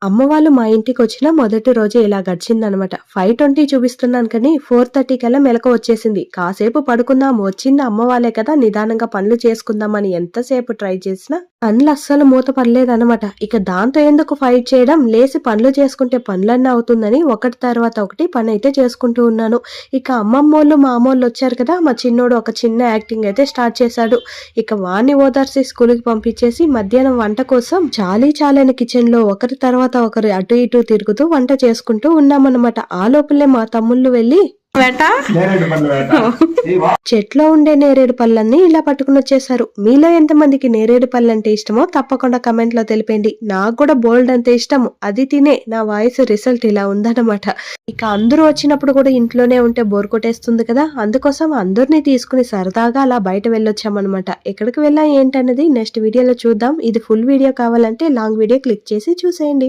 అమ్మ వాళ్ళు మా ఇంటికొచ్చిన మొదటి రోజే ఇలా గడిచిందనమాట. 5:20 చూపిస్తున్నాను కానీ 4:30 కల్లా మెలకువ వచ్చేసింది. కాసేపు పడుకుందాం, వచ్చింది అమ్మ వాళ్ళే కదా, నిదానంగా పనులు చేసుకుందామని ఎంతసేపు ట్రై చేసినా కళ్ళు అస్సలు మూత పడలేదనమాట. ఇక దాంతో ఎందుకు ఫైట్ చేయడం, లేసి పనులు చేసుకుంటే పనులన్నీ అవుతుందని ఒకటి తర్వాత ఒకటి పనైతే చేసుకుంటూ ఉన్నాను. ఇక అమ్మమ్మోళ్ళు, మా అమ్మోళ్ళు వచ్చారు కదా, మా చిన్నోడు ఒక చిన్న యాక్టింగ్ అయితే స్టార్ట్ చేశాడు. ఇక వాణ్ణి ఓదార్చి స్కూల్‌కి పంపించేసి మధ్యాహ్నం వంట కోసం చాలని కిచెన్‌లో ఒకరి తర్వాత ఒకరు అటు ఇటు తిరుగుతూ వంట చేసుకుంటూ ఉన్నామన్నమాట. ఆ లోపలే మా తమ్ముళ్ళు వెళ్ళి చెట్లో ఉండే నేరేడు పళ్ళన్నీ ఇలా పట్టుకుని వచ్చేసారు. మీలో ఎంతమందికి నేరేడు పళ్ళు అంటే ఇష్టమో తప్పకుండా కమెంట్ లో తెలిపండి. నాకు కూడా బోల్డ్ అంతే ఇష్టము. అది తినే నా వాయిస్ రిజల్ట్ ఇలా ఉందన్నమాట. ఇక అందరూ వచ్చినప్పుడు కూడా ఇంట్లోనే ఉంటే బోర్ కొట్టేస్తుంది కదా, అందుకోసం అందరినీ తీసుకుని సరదాగా అలా బయట వెళ్ళొచ్చామన్నమాట. ఎక్కడికి వెళ్ళా ఏంటన్నది నెక్స్ట్ వీడియోలో చూద్దాం. ఇది ఫుల్ వీడియో కావాలంటే లాంగ్ వీడియో క్లిక్ చేసి చూసేయండి.